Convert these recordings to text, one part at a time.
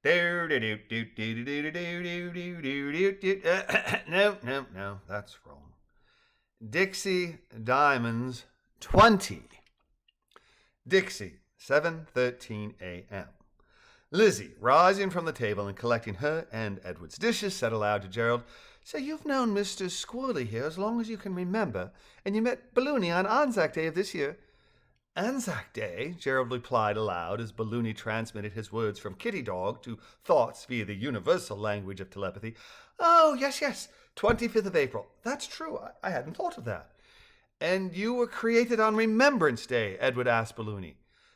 No, that's wrong. Dixie Diamonds 20. Dixie, 7:13 a.m. Lizzie, rising from the table and collecting her and Edward's dishes, said aloud to Jerald, "So you've known Mr. Squirrely here as long as you can remember, and you met Balloony on Anzac Day of this year." "Anzac Day?" Jerald replied aloud as Balloony transmitted his words from kitty dog to thoughts via the universal language of telepathy. "Oh, yes, 25th of April. That's true. I hadn't thought of that." "And you were created on Remembrance Day?" Edward asked Balloony.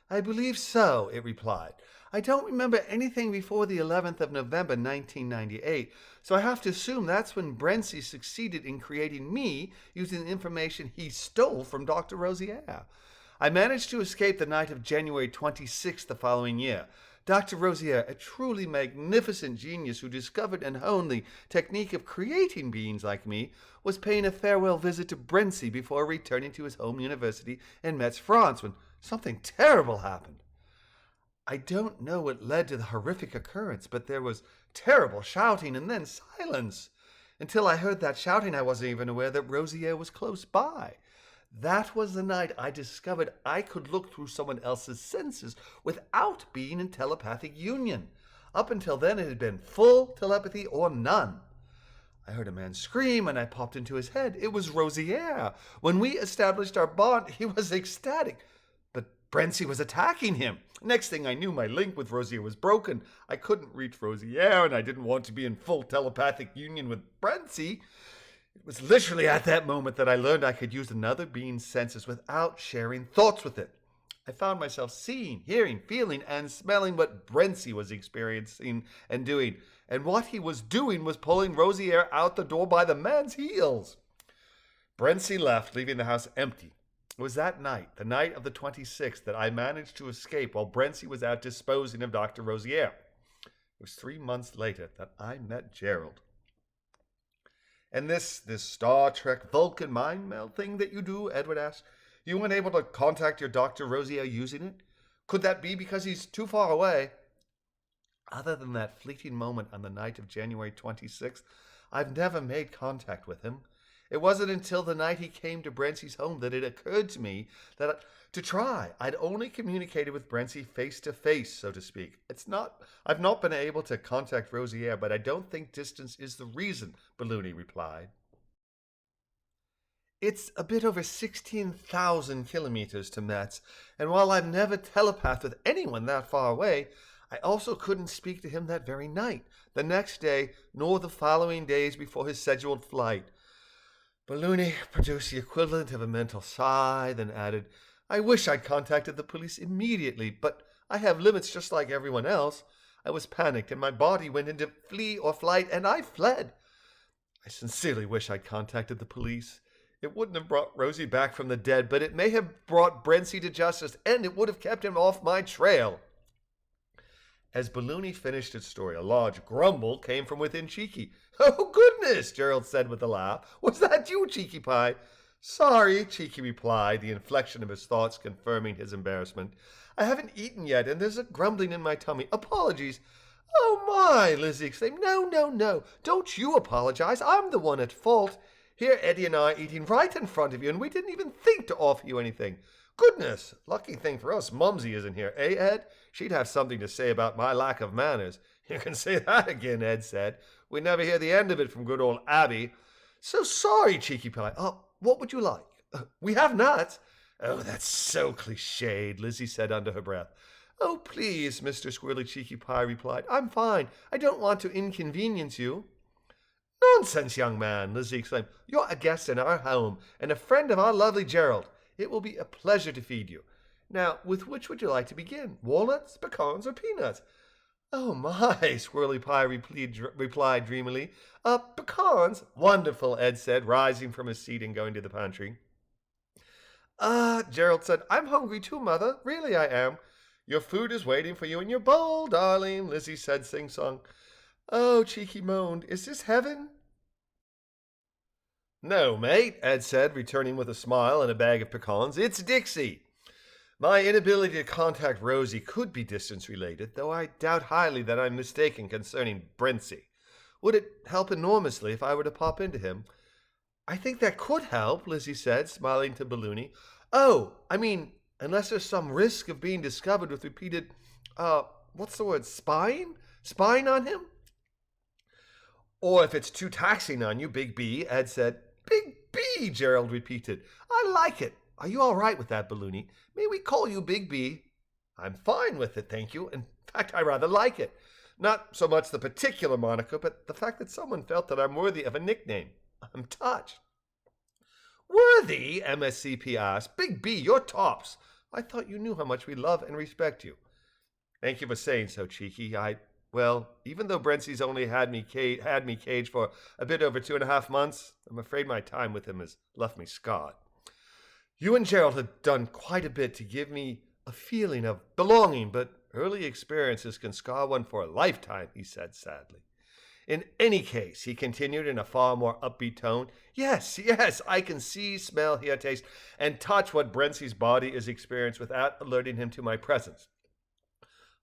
"I believe so," it replied. "I don't remember anything before the 11th of November, 1998, so I have to assume that's when Brency succeeded in creating me using the information he stole from Dr. Rosier. I managed to escape the night of January 26th the following year. Dr. Rosier, a truly magnificent genius who discovered and honed the technique of creating beings like me, was paying a farewell visit to Brency before returning to his home university in Metz, France, when something terrible happened. I don't know what led to the horrific occurrence, but there was terrible shouting and then silence. Until I heard that shouting, I wasn't even aware that Rosier was close by. That was the night I discovered I could look through someone else's senses without being in telepathic union. Up until then, it had been full telepathy or none. I heard a man scream, and I popped into his head. It was Rosier. When we established our bond, he was ecstatic. But Brency was attacking him. Next thing I knew, my link with Rosier was broken. I couldn't reach Rosier, and I didn't want to be in full telepathic union with Brency. It was literally at that moment that I learned I could use another being's senses without sharing thoughts with it. I found myself seeing, hearing, feeling, and smelling what Brency was experiencing and doing. And what he was doing was pulling Rosier out the door by the man's heels. Brency left, leaving the house empty. It was that night, the night of the 26th, that I managed to escape while Brency was out disposing of Dr. Rosier. It was 3 months later that I met Jerald. "And this Star Trek Vulcan mind meld thing that you do," Edward asked, "you weren't able to contact your Dr. Rosier using it? Could that be because he's too far away?" "Other than that fleeting moment on the night of January 26th, I've never made contact with him. It wasn't until the night he came to Brency's home that it occurred to me to try. I'd only communicated with Brency face to face, so to speak. I've not been able to contact Rosier, but I don't think distance is the reason," Balloony replied. "It's a bit over 16,000 kilometers to Metz, and while I've never telepathed with anyone that far away, I also couldn't speak to him that very night, the next day, nor the following days before his scheduled flight." Balloony produced the equivalent of a mental sigh, then added, "I wish I'd contacted the police immediately, but I have limits just like everyone else. I was panicked, and my body went into flee or flight, and I fled. I sincerely wish I'd contacted the police. It wouldn't have brought Rosie back from the dead, but it may have brought Brency to justice, and it would have kept him off my trail." As Balloony finished its story, a large grumble came from within Cheeky. "Oh, goodness," Jerald said with a laugh. "Was that you, Cheeky Pie?" "Sorry," Cheeky replied, the inflection of his thoughts confirming his embarrassment. "I haven't eaten yet, and there's a grumbling in my tummy. Apologies." "Oh, my," Lizzie exclaimed. No. Don't you apologize. I'm the one at fault. Here Eddie and I are eating right in front of you, and we didn't even think to offer you anything. Goodness, lucky thing for us, Mumsy isn't here, eh, Ed? She'd have something to say about my lack of manners." "You can say that again," Ed said. "We never hear the end of it from good old Abby." "So sorry, Cheeky Pie. What would you like?" "We have nuts." "Oh, that's so cliched," Lizzie said under her breath. "Oh, please," Mr. Squirrely Cheeky Pie replied. "I'm fine. I don't want to inconvenience you." "Nonsense, young man," Lizzie exclaimed. "You're a guest in our home, and a friend of our lovely Jerald. It will be a pleasure to feed you. Now, with which would you like to begin? Walnuts, pecans, or peanuts?" "Oh, my," Squirrely Pie replied dreamily. Pecans." "Wonderful," Ed said, rising from his seat and going to the pantry. Jerald said, "I'm hungry too, Mother. Really I am." "Your food is waiting for you in your bowl, darling," Lizzie said, sing-song. "Oh," Cheeky moaned, "is this heaven?" "No, mate," Ed said, returning with a smile and a bag of pecans. "It's Dixie." My inability to contact Rosie could be distance-related, though I doubt highly that I'm mistaken concerning Brentsy. Would it help enormously if I were to pop into him? I think that could help, Lizzie said, smiling to Balloony. Oh, I mean, unless there's some risk of being discovered with repeated, what's the word, spying? Spying on him? Or if it's too taxing on you, Big B, Ed said. Big B, Jerald repeated. I like it. Are you all right with that, Balloony? May we call you Big B? I'm fine with it, thank you. In fact, I rather like it. Not so much the particular moniker, but the fact that someone felt that I'm worthy of a nickname. I'm touched. Worthy? MSCP asked. Big B, you're tops. I thought you knew how much we love and respect you. Thank you for saying so, Cheeky. Well, even though Brentsy's only had me caged for a bit over 2.5 months, I'm afraid my time with him has left me scarred. You and Jerald have done quite a bit to give me a feeling of belonging, but early experiences can scar one for a lifetime, he said sadly. In any case, he continued in a far more upbeat tone, yes, I can see, smell, hear, taste, and touch what Brentsy's body is experienced without alerting him to my presence.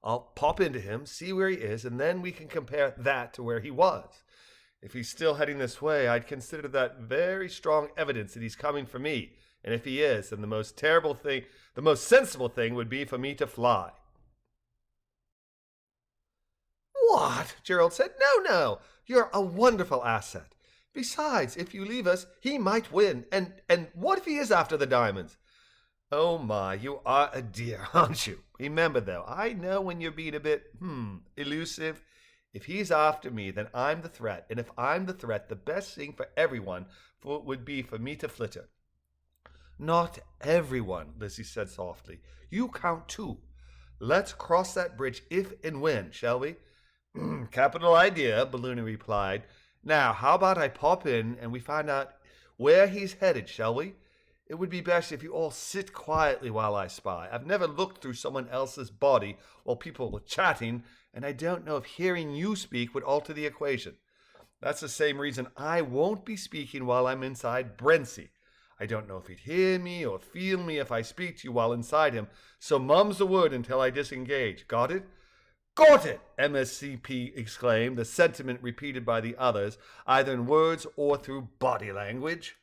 I'll pop into him, see where he is, and then we can compare that to where he was. If he's still heading this way, I'd consider that very strong evidence that he's coming for me. And if he is, then the most sensible thing would be for me to fly. What? Jerald said. No. You're a wonderful asset. Besides, if you leave us, he might win. And what if he is after the diamonds? Oh my, you are a dear, aren't you? Remember, though, I know when you're being a bit, elusive. If he's after me, then I'm the threat. And if I'm the threat, the best thing for everyone would be for me to flitter. Not everyone, Lizzie said softly. You count too. Let's cross that bridge if and when, shall we? Capital idea, Balloony replied. Now, how about I pop in and we find out where he's headed, shall we? It would be best if you all sit quietly while I spy. I've never looked through someone else's body while people were chatting, and I don't know if hearing you speak would alter the equation. That's the same reason I won't be speaking while I'm inside Brentsy. I don't know if he'd hear me or feel me if I speak to you while inside him, so mum's the word until I disengage. Got it? Got it! MSCP exclaimed, the sentiment repeated by the others, either in words or through body language.